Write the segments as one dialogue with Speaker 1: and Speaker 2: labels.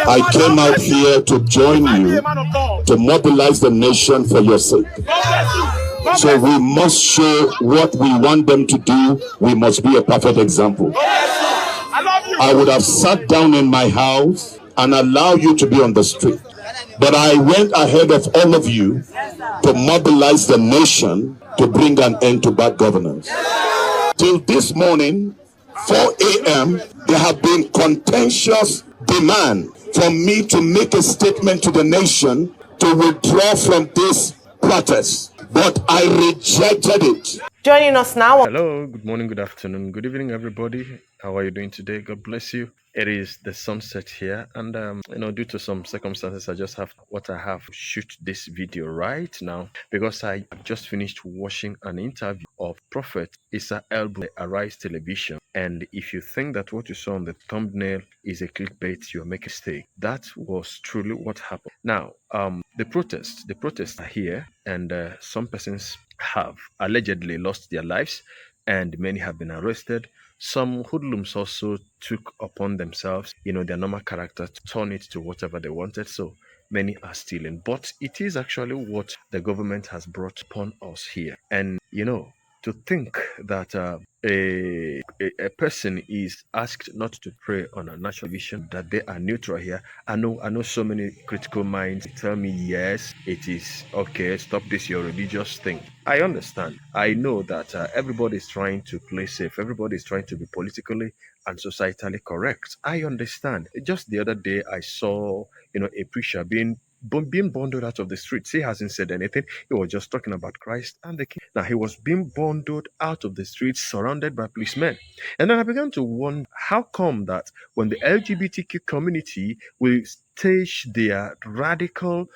Speaker 1: I came out here to join you to mobilize the nation for your sake. So we must show what we want them to do. We must be a perfect example. I would have sat down in my house and allowed you to be on the street. But I went ahead of all of you to mobilize the nation to bring an end to bad governance. Till this morning, 4 a.m., there have been contentious demand from me to make a statement to the nation to withdraw from this protest. But I rejected it.
Speaker 2: Joining us now.
Speaker 3: Hello, good morning, good afternoon, good evening, everybody. How are you doing today? God bless you. It is the sunset here, and due to some circumstances, I just have to shoot this video right now because I have just finished watching an interview of Prophet Isa El-Buba, Arise Television. And if you think that what you saw on the thumbnail is a clickbait, you're making a mistake. That was truly what happened. Now, the protests are here, and some persons have allegedly lost their lives, and many have been arrested. Some hoodlums also took upon themselves, their normal character to turn it to whatever they wanted. So many are stealing. But it is actually what the government has brought upon us here. And, to think that a person is asked not to pray on a national vision, that they are neutral here. I know so many critical minds tell me, yes, it is okay, stop this, your religious thing. I understand. I know that everybody is trying to play safe. Everybody is trying to be politically and societally correct. I understand. Just the other day, I saw, a preacher being bundled out of the streets. He hasn't said anything. He was just talking about Christ and the King. Now, he was being bundled out of the streets, surrounded by policemen. And then I began to wonder, how come that when the LGBTQ community will stage their radical,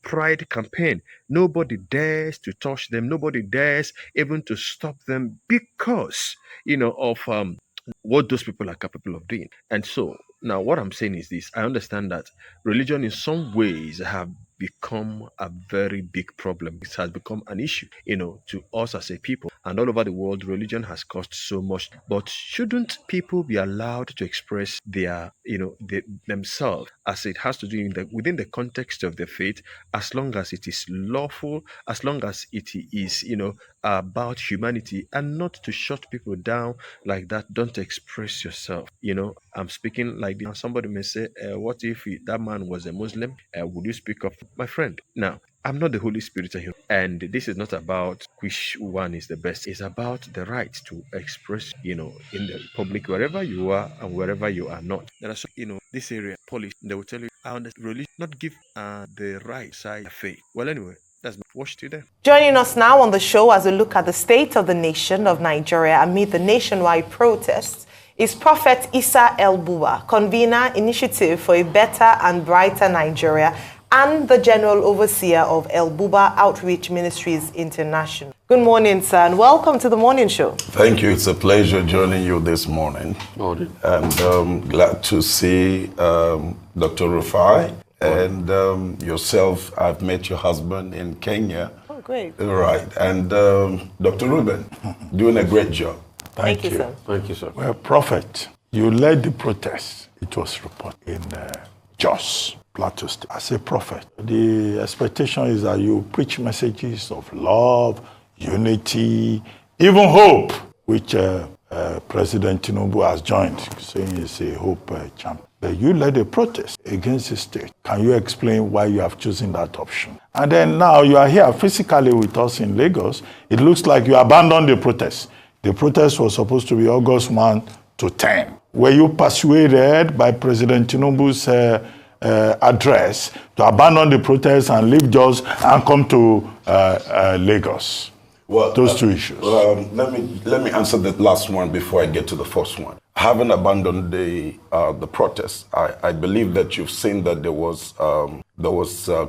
Speaker 3: pride campaign, nobody dares to touch them. Nobody dares even to stop them because, of what those people are capable of doing. And so now what I'm saying is this: I understand that religion in some ways have become a very big problem. It has become an issue, to us as a people. And all over the world, religion has caused so much. But shouldn't people be allowed to express their, themselves as it has to do within the context of their faith, as long as it is lawful, as long as it is, about humanity, and not to shut people down like that? Don't express yourself. I'm speaking like this. Somebody may say, what if that man was a Muslim? Would you speak up? My friend, now, I'm not the Holy Spirit, and this is not about which one is the best. It's about the right to express, in the public, wherever you are and wherever you are not. There are some, this area, police, they will tell you, I understand religion, not give the right side of faith. Well, anyway, that's my watch today.
Speaker 2: Joining us now on the show as we look at the state of the nation of Nigeria amid the nationwide protests is Prophet Isa El-Buba, convener, Initiative for a Better and Brighter Nigeria, and the General Overseer of El-Buba Outreach Ministries International. Good morning, sir, and welcome to the morning show.
Speaker 4: Thank you. It's a pleasure joining you this morning.
Speaker 5: Morning.
Speaker 4: And glad to see Dr. Rufai and yourself. I've met your husband in Kenya.
Speaker 2: Oh, great.
Speaker 4: Right. And Dr. Reuben, doing a great job.
Speaker 2: Thank you, sir.
Speaker 5: Thank you, sir.
Speaker 6: Well, Prophet, you led the protest. It was reported in Jos, Plateau State. As a prophet, the expectation is that you preach messages of love, unity, even hope, which President Tinubu has joined, saying he's a hope champion. But you led a protest against the state. Can you explain why you have chosen that option? And then now you are here physically with us in Lagos. It looks like you abandoned the protest. The protest was supposed to be August 1 to 10. Were you persuaded by President Tinubu's address to abandon the protest and leave Jos and come to Lagos?
Speaker 4: Well,
Speaker 6: those two issues.
Speaker 4: Let me answer the last one before I get to the first one. Having abandoned the protest, I believe that you've seen that there was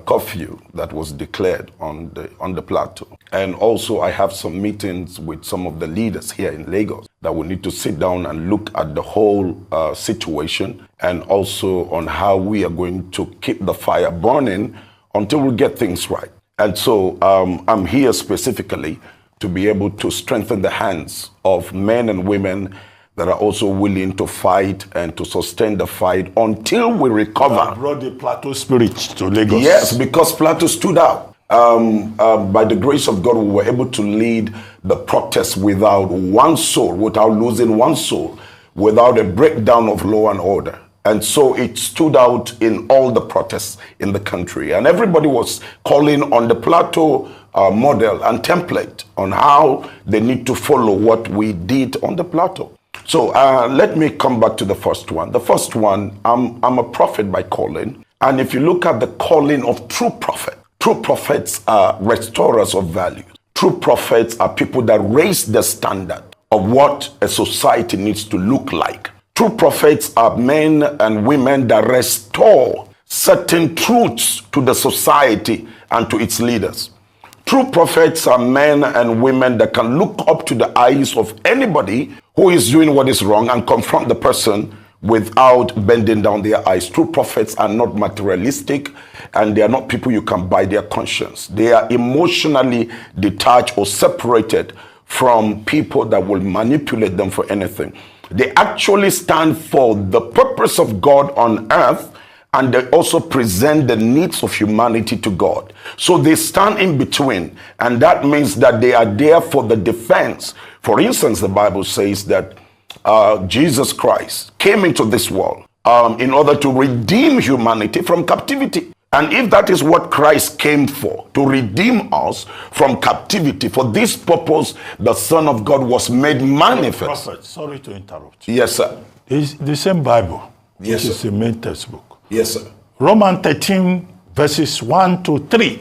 Speaker 4: curfew that was declared on the plateau, and also I have some meetings with some of the leaders here in Lagos that we need to sit down and look at the whole situation, and also on how we are going to keep the fire burning until we get things right. And so I'm here specifically to be able to strengthen the hands of men and women that are also willing to fight and to sustain the fight until we recover.
Speaker 6: That brought the Plateau spirit to Lagos.
Speaker 4: Yes, because Plateau stood out. By the grace of God, we were able to lead the protest without one soul, without losing one soul, without a breakdown of law and order. And so it stood out in all the protests in the country. And everybody was calling on the Plateau model and template on how they need to follow what we did on the Plateau. So let me come back to the first one. The first one, I'm a prophet by calling. And if you look at the calling of true prophets are restorers of value. True prophets are people that raise the standard of what a society needs to look like. True prophets are men and women that restore certain truths to the society and to its leaders. True prophets are men and women that can look up to the eyes of anybody who is doing what is wrong and confront the person without bending down their eyes. True prophets are not materialistic, and they are not people you can buy their conscience. They are emotionally detached or separated from people that will manipulate them for anything. They actually stand for the purpose of God on earth, and they also present the needs of humanity to God. So they stand in between, and that means that they are there for the defense. For instance, the Bible says that Jesus Christ came into this world in order to redeem humanity from captivity. And if that is what Christ came for, to redeem us from captivity, for this purpose, the Son of God was made manifest.
Speaker 6: Prophet, sorry to interrupt.
Speaker 4: Yes, sir.
Speaker 6: It's the same Bible.
Speaker 4: Yes,
Speaker 6: This is
Speaker 4: sir.
Speaker 6: the main textbook.
Speaker 4: Yes, sir.
Speaker 6: Romans 13, verses 1 to 3.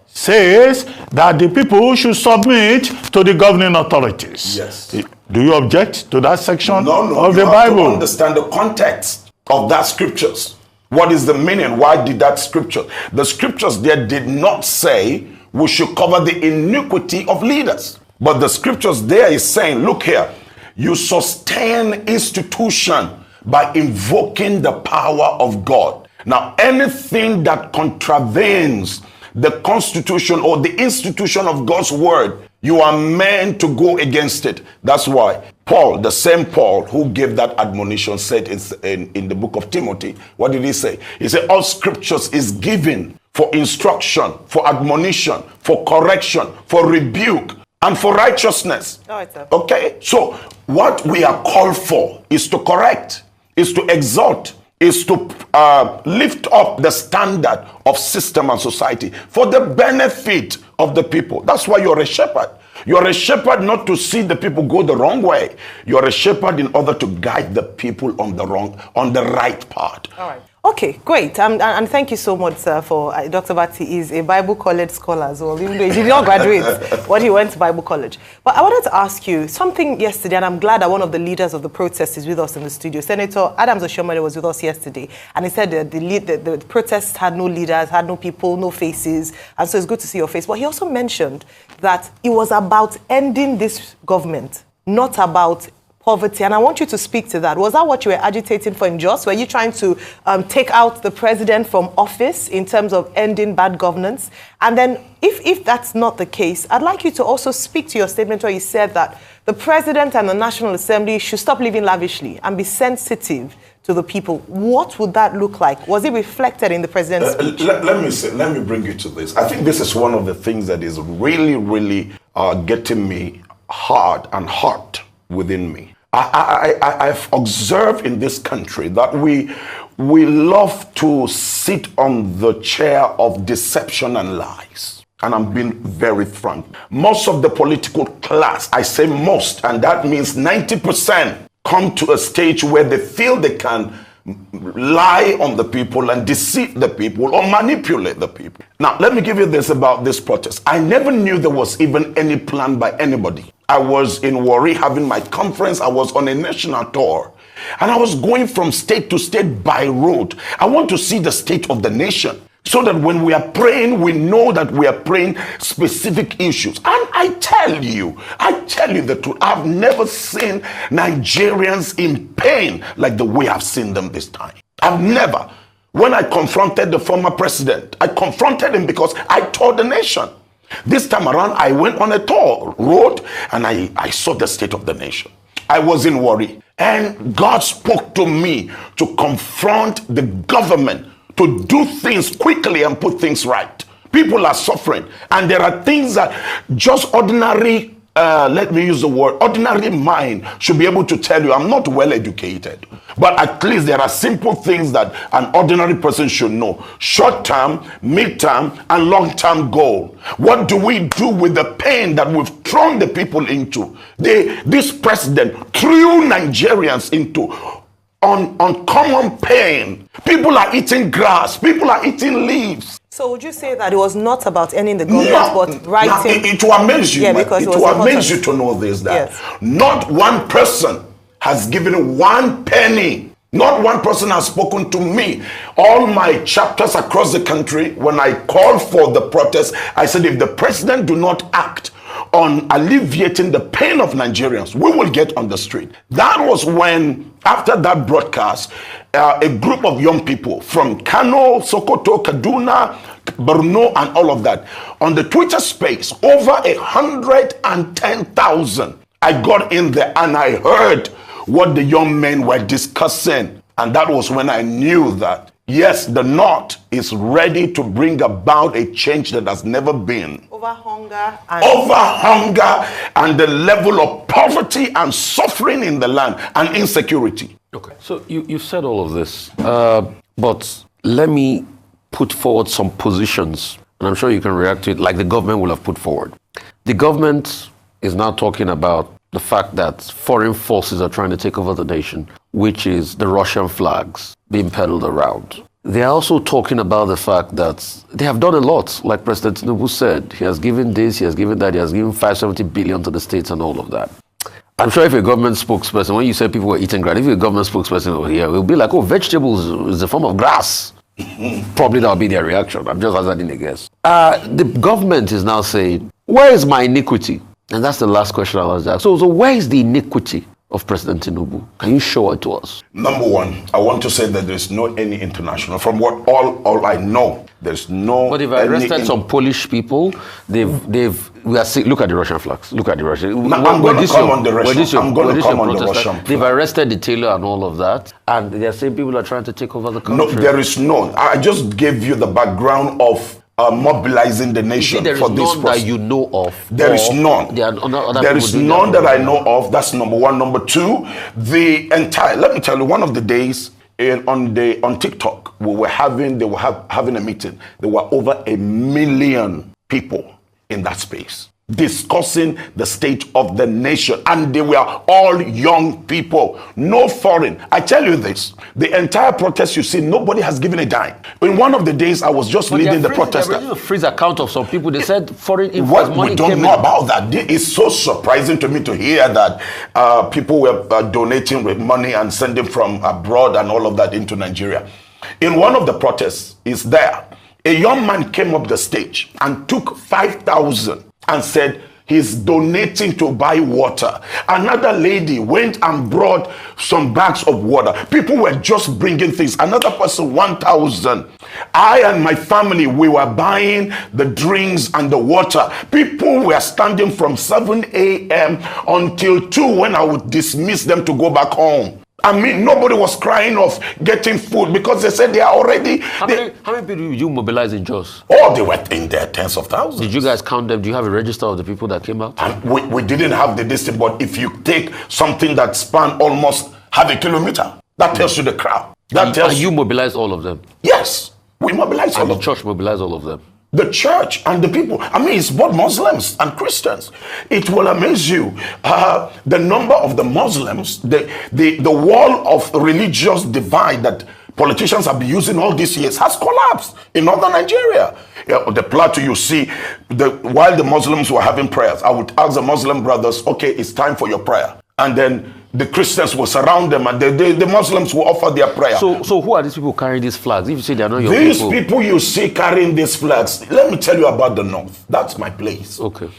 Speaker 6: Says that the people should submit to the governing authorities.
Speaker 4: Yes.
Speaker 6: Do you object to that section
Speaker 4: No,
Speaker 6: of the
Speaker 4: you have
Speaker 6: Bible?
Speaker 4: to understand the context of that scriptures. What is the meaning? Why did that scripture? The scriptures there did not say we should cover the iniquity of leaders. But the scriptures there is saying, look here, you sustain institution by invoking the power of God. Now, anything that contravenes the constitution or the institution of God's word, you are meant to go against it. That's why Paul, the same Paul who gave that admonition, said in the book of Timothy, what did he say? He said, all scriptures is given for instruction, for admonition, for correction, for rebuke, and for righteousness. Okay, so what we are called for is to correct, is to exhort, is to lift up the standard of system and society for the benefit of the people. That's why you're a shepherd. You're a shepherd not to see the people go the wrong way. You're a shepherd in order to guide the people on the right path.
Speaker 2: All right. Okay, great. And thank you so much, sir, for Dr. Abati is a Bible college scholar as well, even though he did not graduate when he went to Bible college. But I wanted to ask you something yesterday, and I'm glad that one of the leaders of the protest is with us in the studio. Senator Adams Oshiomhole was with us yesterday, and he said that the protests had no leaders, had no people, no faces, and so it's good to see your face. But he also mentioned that it was about ending this government, not about poverty, and I want you to speak to that. Was that what you were agitating for in Jos? Were you trying to take out the president from office in terms of ending bad governance? And then if that's not the case, I'd like you to also speak to your statement where you said that the president and the National Assembly should stop living lavishly and be sensitive to the people. What would that look like? Was it reflected in the president's speech?
Speaker 4: Let me bring you to this. I think this is one of the things that is really, really getting me hard and hot within me. I've observed in this country that we love to sit on the chair of deception and lies. And I'm being very frank. Most of the political class, I say most, and that means 90%, come to a stage where they feel they can lie on the people and deceive the people or manipulate the people. Now, let me give you this about this protest. I never knew there was even any plan by anybody. I was in Warri having my conference. I was on a national tour. And I was going from state to state by road. I want to see the state of the nation, so that when we are praying, we know that we are praying specific issues. And I tell you the truth. I've never seen Nigerians in pain like the way I've seen them this time. I've never. When I confronted the former president, I confronted him because I told the nation. This time around, I went on a tour road and I saw the state of the nation. I was in worry. And God spoke to me to confront the government to do things quickly and put things right. People are suffering. And there are things that just ordinary, let me use the word, ordinary mind should be able to tell you. I'm not well educated, but at least there are simple things that an ordinary person should know. Short-term, mid-term, and long-term goal. What do we do with the pain that we've thrown the people into? This president threw Nigerians into uncommon pain. People are eating grass. People are eating leaves.
Speaker 2: So would you say that it was not about ending the government, but writing?
Speaker 4: It will amaze you.
Speaker 2: Yeah, because
Speaker 4: it will amaze you to know this, that not one person has given 1 penny. Not one person has spoken to me. All my chapters across the country, when I called for the protest, I said, if the president do not act on alleviating the pain of Nigerians, we will get on the street. That was when, after that broadcast, a group of young people from Kano, Sokoto, Kaduna, Borno, and all of that, on the Twitter space, over 110,000. I got in there and I heard what the young men were discussing. And that was when I knew that, yes, the North is ready to bring about a change that has never been.
Speaker 2: Over hunger and
Speaker 4: the level of poverty and suffering in the land and insecurity.
Speaker 5: Okay. So you said all of this, but let me put forward some positions, and I'm sure you can react to it like the government will have put forward. The government is now talking about the fact that foreign forces are trying to take over the nation, which is the Russian flags being peddled around. They are also talking about the fact that they have done a lot, like President Tinubu said. He has given this, he has given that, he has given 570 billion to the states and all of that. I'm sure if a government spokesperson, when you said people were eating grass, if you're a government spokesperson over here, it will be like, oh, vegetables is a form of grass. Probably that will be their reaction. I'm just hazarding a guess. The government is now saying, where is my iniquity? And that's the last question I'll ask. So where is the iniquity of President Tinubu? Can you show it to us?
Speaker 4: Number one, I want to say that there's no any international. From what all I know, there's no.
Speaker 5: But they've arrested some Polish people. Look at the Russian flags. Look at the Russian.
Speaker 4: I'm going to come on the Russian.
Speaker 5: They've arrested the tailor and all of that, and they're saying people are trying to take over the country.
Speaker 4: No, there is none. I just gave you the background of mobilizing the nation for this process.
Speaker 5: That you know of.
Speaker 4: There is none. There is none that I know of. That's number one. Number two, let me tell you, one of the days on TikTok, they were having a meeting. There were over 1 million people in that space discussing the state of the nation, and they were all young people, no foreign. I tell you this, the entire protest you see, nobody has given a dime. In one of the days I was just leading the protest.
Speaker 5: There was a freeze account of some people. They said foreign influence money.
Speaker 4: We don't know about that. It's so surprising to me to hear that people were donating with money and sending from abroad and all of that into Nigeria. In one of the protests a young man came up the stage and took 5,000 and said he's donating to buy water. Another lady went and brought some bags of water. People were just bringing things. Another person, 1,000. I and my family, we were buying the drinks and the water. People were standing from 7 a.m. until 2 when I would dismiss them to go back home. I mean, nobody was crying of getting food because they said they are already...
Speaker 5: How many people did you mobilize in Jos?
Speaker 4: Oh, they were in there, tens of thousands.
Speaker 5: Did you guys count them? Do you have a register of the people that came out?
Speaker 4: And we didn't have the distance, but if you take something that spanned almost half a kilometer, that tells you the crowd.
Speaker 5: And you mobilized all of them?
Speaker 4: Yes, we mobilized all of them.
Speaker 5: And the church mobilized all of them?
Speaker 4: The church and the people. I mean, it's both Muslims and Christians. It will amaze you. The number of the Muslims, the wall of religious divide that politicians have been using all these years has collapsed in northern Nigeria. The plateau you see, while the Muslims were having prayers, I would ask the Muslim brothers, okay, it's time for your prayer. And then the Christians will surround them and the Muslims will offer their prayer.
Speaker 5: So who are these people carrying these flags? If you say they are not your people.
Speaker 4: These people you see carrying these flags, let me tell you about the North. That's my place.
Speaker 5: Okay.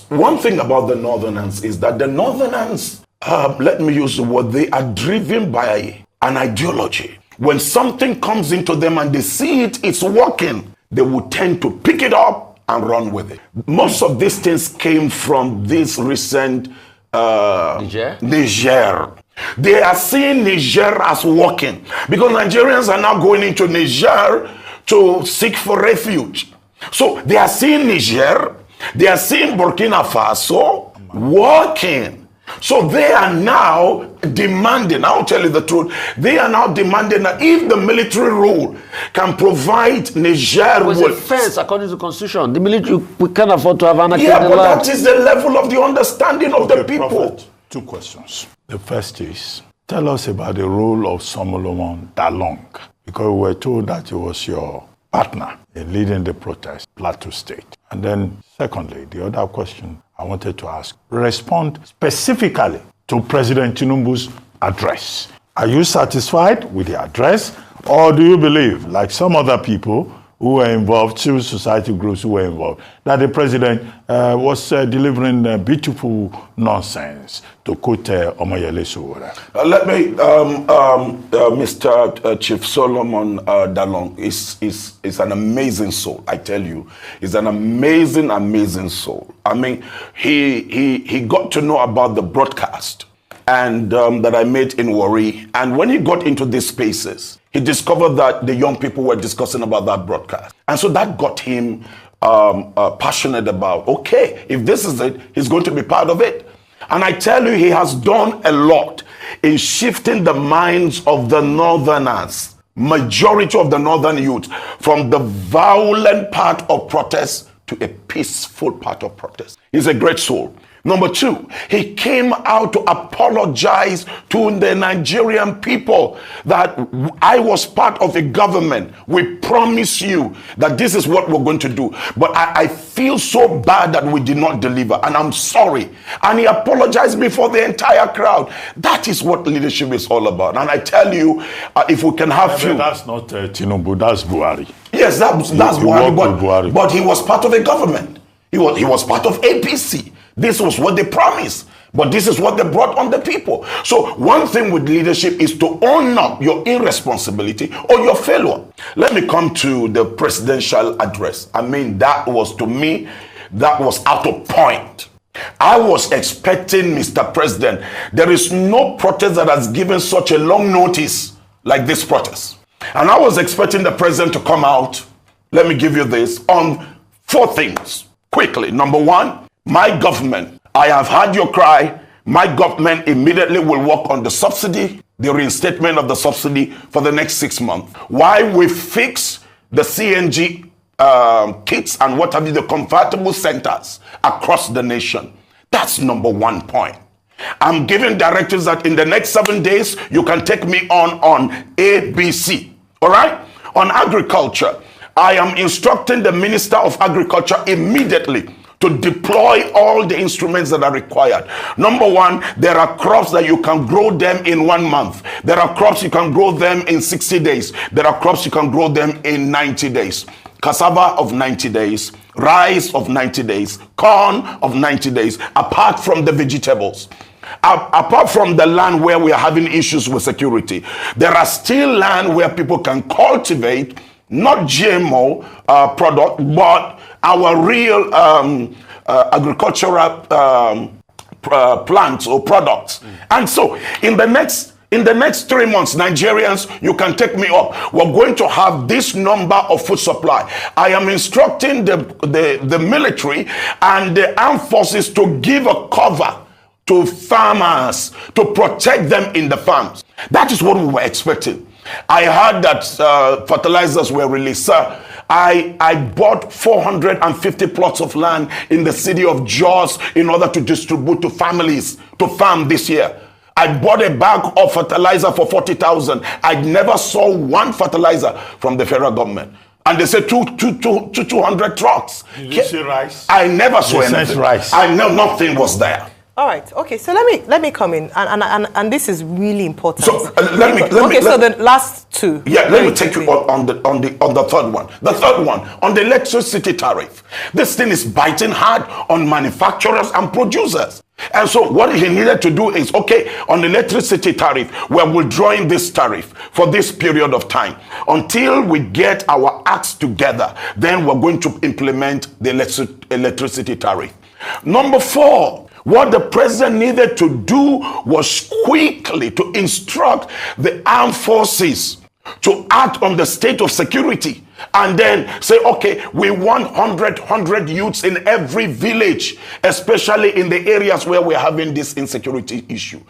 Speaker 4: One thing about the Northerners is that the Northerners, let me use the word, they are driven by an ideology. When something comes into them and they see it's working, they will tend to pick it up and run with it. Most of these things came from this recent Niger. They are seeing Niger as working because Nigerians are now going into Niger to seek for refuge. So they are seeing Niger, they are seeing Burkina Faso working. So they are now demanding, I'll tell you the truth, they are now demanding that if the military rule can provide Niger
Speaker 5: with a fence according to the constitution, the military, we can't afford to have anarchy.
Speaker 4: Yeah, but that is the level of the understanding of the people.
Speaker 6: Prophet, 2 questions. The first is, tell us about the role of Solomon Dalong, because we were told that he was your partner in leading the protest, Plateau State. And then secondly, the other question I wanted to ask, respond specifically to President Tinubu's address. Are you satisfied with the address, or do you believe, like some other people who were involved, civil society groups who were involved, that the president was delivering beautiful nonsense, to quote Omoyele Sowore?
Speaker 4: Let me, Mr. Chief Solomon Dalong is an amazing soul, I tell you. He's an amazing, amazing soul. I mean, he got to know about the broadcast and that I made in Warri. And when he got into these spaces, he discovered that the young people were discussing about that broadcast. And so that got him passionate about, okay, if this is it, he's going to be part of it. And I tell you, he has done a lot in shifting the minds of the Northerners, majority of the Northern youth, from the violent part of protest to a peaceful part of protest. He's a great soul. Number 2, he came out to apologize to the Nigerian people that I was part of a government. We promise you that this is what we're going to do. But I feel so bad that we did not deliver, and I'm sorry. And he apologized before the entire crowd. That is what leadership is all about. And I tell you, if we can have few...
Speaker 6: That's not Tinubu, that's Buhari.
Speaker 4: Yes, that's Buhari, but he was part of a government. He was part of APC. This was what they promised, but this is what they brought on the people. So one thing with leadership is to own up your irresponsibility or your failure. Let me come to the presidential address. I mean, that was, to me, that was out of point. I was expecting, Mr. President, there is no protest that has given such a long notice like this protest. And I was expecting the president to come out, let me give you this, on 4 things, quickly. Number 1, my government, I have heard your cry. My government immediately will work on the subsidy, the reinstatement of the subsidy for the next 6 months. While we fix the CNG kits and what have you, the convertible centers across the nation. That's number 1 point. I'm giving directives that in the next 7 days, you can take me on ABC. All right? On agriculture, I am instructing the Minister of Agriculture immediately to deploy all the instruments that are required. Number 1, there are crops that you can grow them in 1 month. There are crops you can grow them in 60 days. There are crops you can grow them in 90 days. Cassava of 90 days, rice of 90 days, corn of 90 days, apart from the vegetables. Apart from the land where we are having issues with security, there are still land where people can cultivate not GMO product, but our real agricultural plants or products. And so in the next 3 months, Nigerians, you can take me up. We're going to have this number of food supply. I am instructing the military and the armed forces to give a cover to farmers, to protect them in the farms. That is what we were expecting. I heard that fertilizers were released. Sir, I bought 450 plots of land in the city of Jos in order to distribute to families to farm this year. I bought a bag of fertilizer for 40,000. I never saw one fertilizer from the federal government. And they said 200 trucks.
Speaker 6: Did you see rice?
Speaker 4: I never saw anything.
Speaker 6: Rice.
Speaker 4: I know nothing was there.
Speaker 2: All right. Okay. So let me come in, and this is really important.
Speaker 4: So
Speaker 2: so the last 2.
Speaker 4: Yeah. Let me take you on the third one. The third one on the electricity tariff. This thing is biting hard on manufacturers and producers. And so what he needed to do is, okay, on the electricity tariff, we're withdrawing this tariff for this period of time. Until we get our acts together, then we're going to implement the electricity tariff. Number 4, What the president needed to do was quickly to instruct the armed forces to act on the state of security, and then say, okay, we want 100 youths in every village, especially in the areas where we're having this insecurity issue.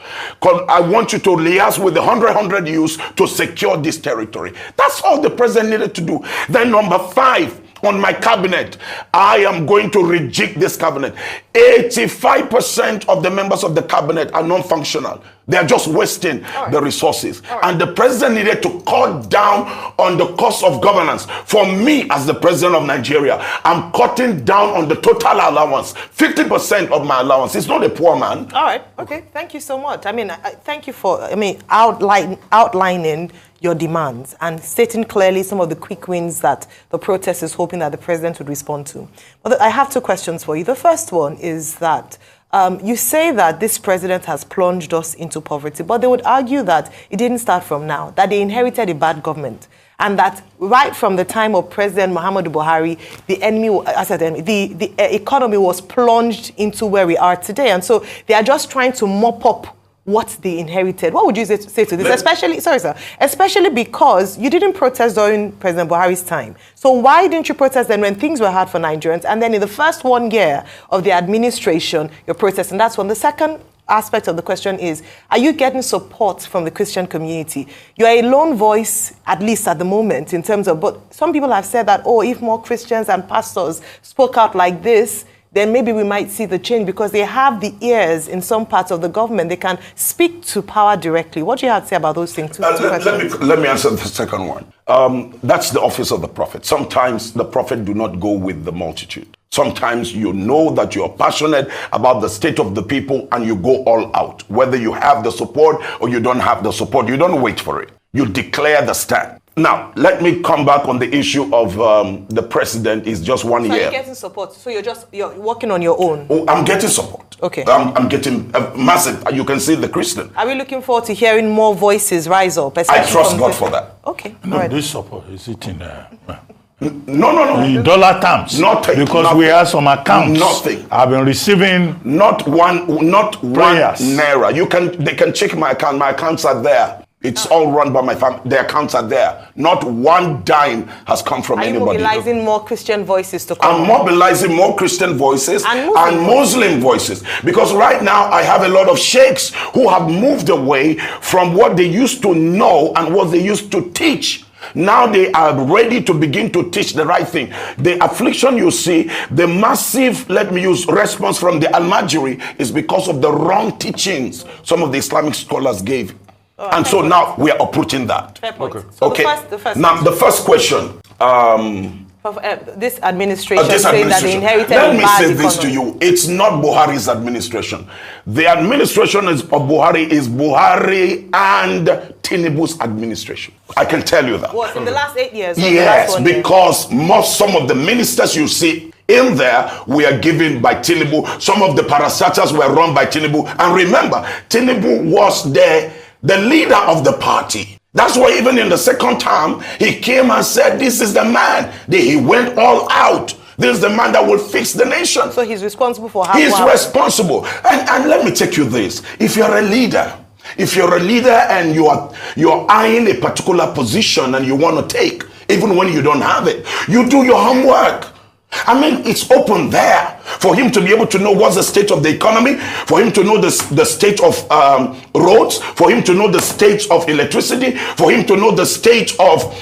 Speaker 4: I want you to liaise with the 100 youths to secure this territory. That's all the president needed to do. Then number 5, on my cabinet, I am going to reject this cabinet. 85% of the members of the cabinet are non-functional. They are just wasting the resources. And the president needed to cut down on the cost of governance. For me, as the president of Nigeria, I'm cutting down on the total allowance. 50% of my allowance. It's not a poor man.
Speaker 2: All right. Okay. Thank you so much. I mean, thank you for, outlining your demands and stating clearly some of the quick wins that the protest is hoping that the president would respond to. But I have 2 questions for you. The first one is that you say that this president has plunged us into poverty, but they would argue that it didn't start from now, that they inherited a bad government, and that right from the time of President Muhammadu Buhari, the economy was plunged into where we are today. And so they are just trying to mop up what they inherited. What would you say to this? Especially because you didn't protest during President Buhari's time. So why didn't you protest then when things were hard for Nigerians? And then in the first 1 year of the administration, you're protesting. That's one. The second aspect of the question is, are you getting support from the Christian community? You're a lone voice, at least at the moment, in terms of, but some people have said that, if more Christians and pastors spoke out like this, then maybe we might see the change, because they have the ears in some parts of the government. They can speak to power directly. What do you have to say about those things?
Speaker 4: Let me answer the second one. That's the office of the prophet. Sometimes the prophet do not go with the multitude. Sometimes you know that you're passionate about the state of the people and you go all out. Whether you have the support or you don't have the support, you don't wait for it. You declare the stand. Now, let me come back on the issue of the president is just 1 year.
Speaker 2: So you're getting support. So you're working on your own.
Speaker 4: Oh, I'm getting support.
Speaker 2: Okay.
Speaker 4: I'm getting massive. You can see the Christian.
Speaker 2: Are we looking forward to hearing more voices rise up?
Speaker 4: I trust God for that.
Speaker 2: Okay.
Speaker 6: No, this support is it in
Speaker 4: No.
Speaker 6: in dollar terms.
Speaker 4: Nothing.
Speaker 6: Because
Speaker 4: nothing.
Speaker 6: we have some accounts.
Speaker 4: Nothing.
Speaker 6: I've been receiving
Speaker 4: not one
Speaker 6: prayers.
Speaker 4: naira. They can check my account. My accounts are there. It's all run by my family. The accounts are there. Not one dime has come from anybody.
Speaker 2: Are you mobilizing more Christian voices to come?
Speaker 4: I'm mobilizing more Christian voices and Muslim voices. Because right now I have a lot of sheikhs who have moved away from what they used to know and what they used to teach. Now they are ready to begin to teach the right thing. The affliction you see, the massive, response from the Al-Majiri is because of the wrong teachings some of the Islamic scholars gave. And so now we are approaching that.
Speaker 2: Fair point.
Speaker 4: Okay.
Speaker 2: So
Speaker 4: okay.
Speaker 2: The first
Speaker 4: now the first question.
Speaker 2: This administration saying that they inherited
Speaker 4: Let me say
Speaker 2: economy.
Speaker 4: this to you. It's not Buhari's administration. The administration of Buhari is Buhari and Tinubu's administration. I can tell you that.
Speaker 2: What, in the last 8 years?
Speaker 4: Yes, because some of the ministers you see in there were given by Tinubu. Some of the parastatals were run by Tinubu. And remember, Tinubu was the leader of the party. That's why even in the second term, he came and said, this is the man. He went all out. This is the man that will fix the nation.
Speaker 2: So he's responsible for how?
Speaker 4: He's responsible. And let me take you this. If you're a leader and you're eyeing a particular position and you want to take, even when you don't have it, you do your homework. I mean, it's open there for him to be able to know what's the state of the economy, for him to know the state of roads, for him to know the state of electricity, for him to know the state of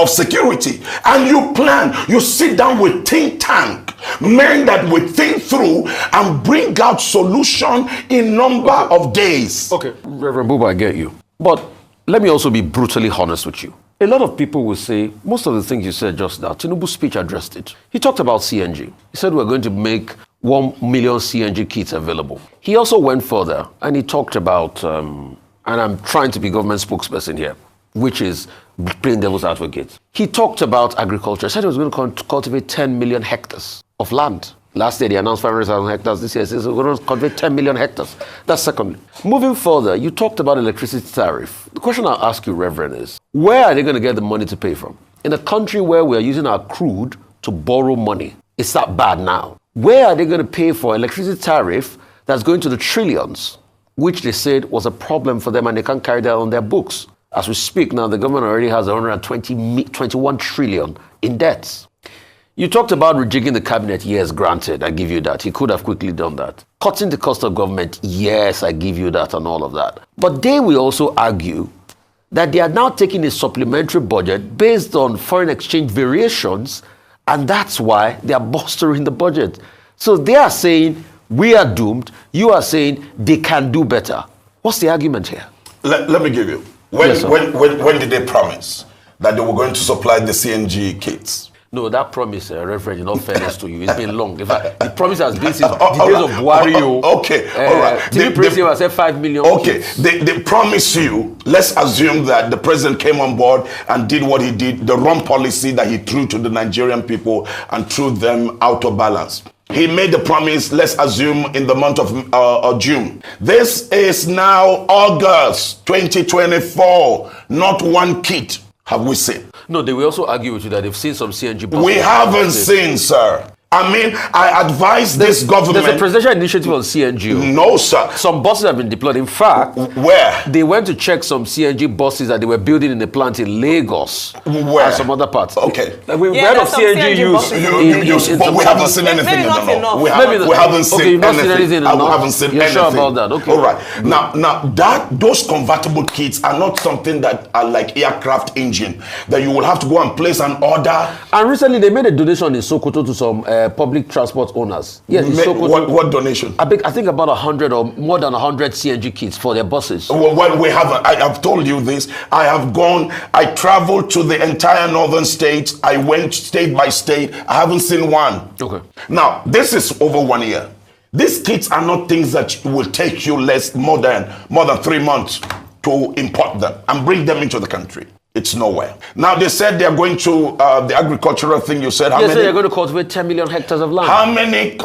Speaker 4: security. And you plan, you sit down with think tank, men that will think through and bring out solution in number of days.
Speaker 5: Okay, Reverend Buba, I get you. But let me also be brutally honest with you. A lot of people will say, most of the things you said just now, Tinubu's speech addressed it. He talked about CNG. He said we're going to make 1 million CNG kits available. He also went further and he talked about, and I'm trying to be government spokesperson here, which is playing devil's advocate. He talked about agriculture. He said he was going to cultivate 10 million hectares of land. Last year, they announced 500,000 hectares. This year, he says we're going to cultivate 10 million hectares. That's secondly. Moving further, you talked about electricity tariff. The question I'll ask you, Reverend, is where are they going to get the money to pay from? In a country where we're using our crude to borrow money, it's that bad now. Where are they going to pay for electricity tariff that's going to the trillions, which they said was a problem for them and they can't carry that on their books? As we speak now, the government already has 21 trillion in debts. You talked about rejigging the cabinet. Yes, granted, I give you that. He could have quickly done that. Cutting the cost of government. Yes, I give you that and all of that. But they will also argue that they are now taking a supplementary budget based on foreign exchange variations, and that's why they are bolstering the budget. So they are saying, we are doomed. You are saying they can do better. What's the argument here?
Speaker 4: Let me give you. When did they promise that they were going to supply the CNG kits?
Speaker 5: No, that promise, Reverend, in all fairness to you, it's been long. In fact, the promise has been since the days of Wario.
Speaker 4: Okay, all right.
Speaker 5: TV President said 5 million.
Speaker 4: Okay, they promise you, let's assume that the president came on board and did what he did, the wrong policy that he threw to the Nigerian people and threw them out of balance. He made the promise, let's assume, in the month of June. This is now August 2024, not one kit have we seen.
Speaker 5: No, they will also argue with you that they've seen some CNG buses.
Speaker 4: We haven't seen, sir. I mean, I advise this government.
Speaker 5: There's a presidential initiative on CNG.
Speaker 4: No, sir.
Speaker 5: Some buses have been deployed. In fact,
Speaker 4: where?
Speaker 5: They went to check some CNG buses that they were building in a plant in Lagos.
Speaker 4: Where?
Speaker 5: And some other parts.
Speaker 4: Okay.
Speaker 5: We've heard of CNG use.
Speaker 4: But we haven't seen anything enough. We haven't seen anything. I haven't seen anything.
Speaker 5: You're sure about that? Okay.
Speaker 4: All right. Now those convertible kits are not something that are like aircraft engine that you will have to go and place an order.
Speaker 5: And recently they made a donation in Sokoto to some public transport owners. Yes,
Speaker 4: what donation?
Speaker 5: I think about 100 or more than 100 CNG kits for their buses.
Speaker 4: Well, we haven't. I have told you this. I have gone. I traveled to the entire northern states. I went state by state. I haven't seen one.
Speaker 5: Okay.
Speaker 4: Now this is over 1 year. These kits are not things that will take you more than 3 months to import them and bring them into the country. It's nowhere. Now they said they're going to the agricultural thing. You said how many?
Speaker 5: They're going to cultivate 10 million hectares of land.
Speaker 4: How many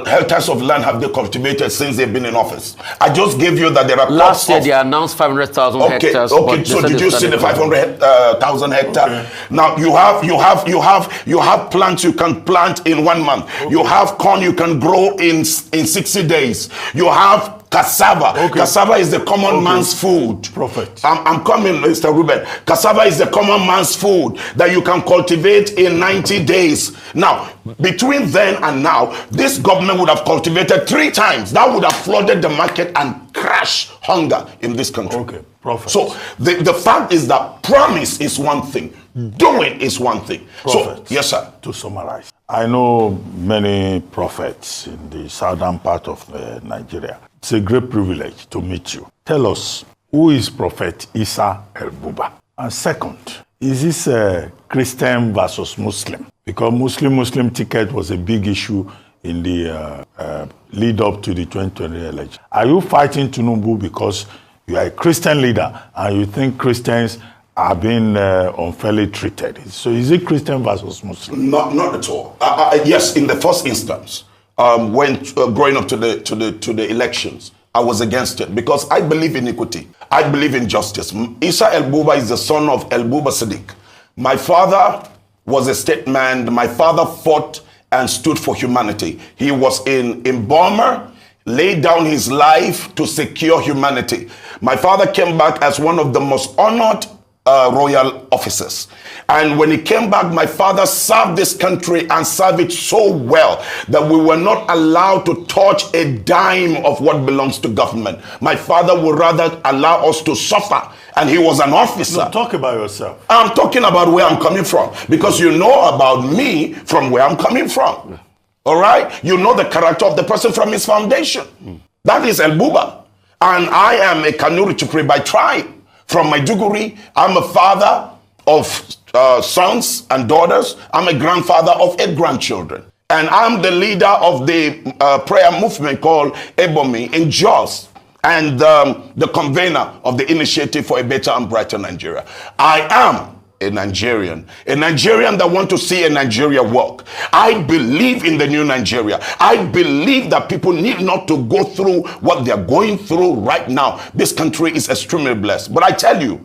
Speaker 4: hectares of land have they cultivated since they've been in office? I just gave you that there are.
Speaker 5: Last year they announced 500,000 hectares.
Speaker 4: Okay. So did you see the 500,000 hectares? Okay. Now you have plants you can plant in 1 month. Okay. You have corn you can grow in 60 days. You have cassava. Okay. Cassava is the common man's food.
Speaker 6: Prophet.
Speaker 4: I'm coming, Mr. Reuben. Cassava is the common man's food that you can cultivate in 90 days. Now, between then and now, this government would have cultivated 3 times. That would have flooded the market and crashed hunger in this country.
Speaker 6: Okay, prophet.
Speaker 4: So the fact is that promise is one thing. Doing is one thing.
Speaker 6: Prophet,
Speaker 4: so, yes, sir.
Speaker 6: To summarize, I know many prophets in the southern part of Nigeria. It's a great privilege to meet you. Tell us, who is Prophet Isa El-Buba? And second, is this Christian versus Muslim? Because Muslim ticket was a big issue in the lead up to the 2020 election. Are you fighting Tinubu because you are a Christian leader and you think Christians are being unfairly treated? So is it Christian versus Muslim?
Speaker 4: Not at all. Yes, in the first instance. When growing up to the elections, I was against it because I believe in equity. I believe in justice. Isa El-Buba is the son of El-Buba Sadiq. My father was a statesman. My father fought and stood for humanity. He was in Burma, laid down his life to secure humanity. My father came back as one of the most honored royal officers. And when he came back, my father served this country and served it so well that we were not allowed to touch a dime of what belongs to government. My father would rather allow us to suffer. And he was an officer.
Speaker 6: No, talk about yourself.
Speaker 4: I'm talking about where I'm coming from. Because you know about me from where I'm coming from. All right? You know the character of the person from his foundation. That is El-Buba. And I am a Kanuri Chukri by tribe. From Maiduguri, I'm a father of sons and daughters. I'm a grandfather of 8 grandchildren. And I'm the leader of the prayer movement called Ebomi in Jos. And the convener of the Initiative for a Better and Brighter Nigeria. I am a Nigerian that want to see a Nigeria work. I believe in the new Nigeria. I believe that people need not to go through what they're going through right now. This country is extremely blessed. But I tell you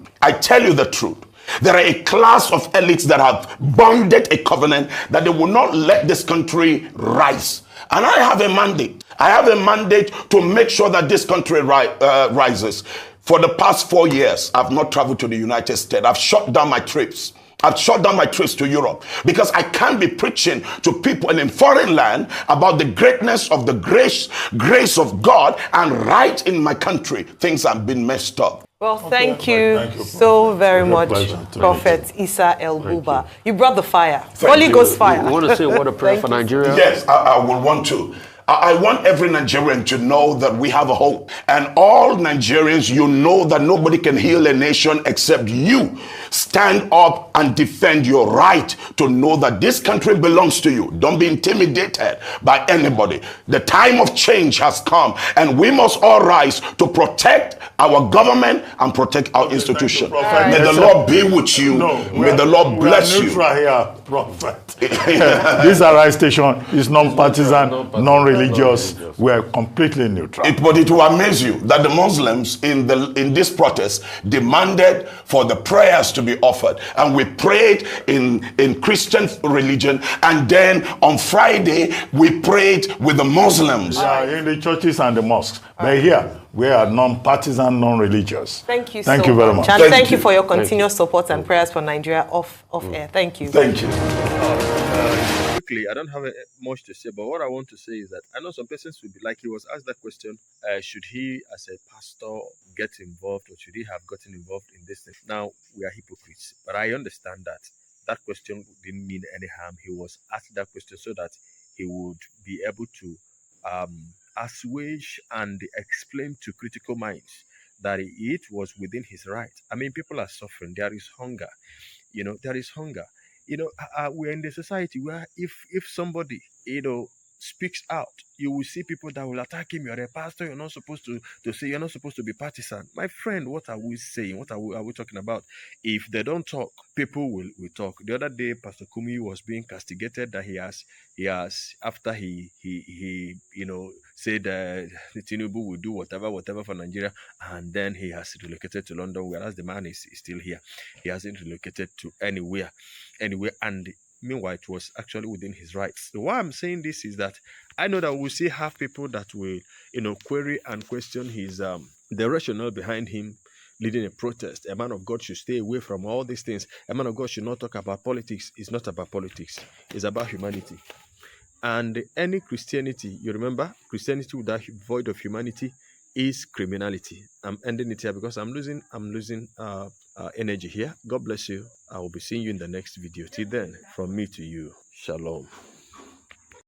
Speaker 4: the truth. There are a class of elites that have bonded a covenant that they will not let this country rise. And I have a mandate. I have a mandate to make sure that this country rises. For the past 4 years, I've not traveled to the United States. I've shut down my trips. I've shut down my trips to Europe because I can't be preaching to people in a foreign land about the greatness of the grace of God, and right in my country, things have been messed up.
Speaker 2: Well, thank you so very much, Prophet Isa El-Buba. You brought the fire, Holy Ghost fire.
Speaker 5: You want to say what a prayer for Nigeria?
Speaker 4: Yes, I will want to. I want every Nigerian to know that we have a hope. And all Nigerians, you know that nobody can heal a nation except you. Stand up and defend your right to know that this country belongs to you. Don't be intimidated by anybody. The time of change has come, and we must all rise to protect our government and protect our institution. May the Lord be with you. May the Lord bless you.
Speaker 6: Here, Prophet. This Arise station is non-partisan, non-religious. We are completely neutral.
Speaker 4: But it will amaze you that the Muslims in this protest demanded for the prayers to be offered, and we prayed in Christian religion, and then on Friday we prayed with the Muslims.
Speaker 6: Yeah, in the churches and the mosques. But here we are non-partisan, non-religious.
Speaker 2: Thank you
Speaker 6: Thank you very much.
Speaker 2: And thank you for your continuous support and prayers for Nigeria off air. Thank you.
Speaker 4: Thank you.
Speaker 3: Quickly, I don't have much to say, but what I want to say is that I know some persons will be like, he was asked that question, should he as a pastor get involved, or should he have gotten involved in this thing? Now, we are hypocrites, but I understand that that question didn't mean any harm. He was asked that question so that he would be able to assuage and explain to critical minds that it was within his right. I mean, people are suffering. There is hunger. There is hunger. We're in the society where if somebody, speaks out, you will see people that will attack him. You're a pastor. You're not supposed to say. You're not supposed to be partisan. My friend, what are we saying? What are we talking about? If they don't talk, people will talk. The other day, Pastor Kumi was being castigated that he has after he said Tinubu will do whatever for Nigeria, and then he has relocated to London, whereas the man is still here. He hasn't relocated to anywhere, and meanwhile, it was actually within his rights. So why I'm saying this is that I know that we'll still have people that will, query and question his the rationale behind him leading a protest. A man of God should stay away from all these things. A man of God should not talk about politics. It's not about politics. It's about humanity. And any Christianity, you remember, Christianity without void of humanity is criminality. I'm ending it here because I'm losing energy here. God bless you. I will be seeing you in the next video. Till then, from me to you, shalom.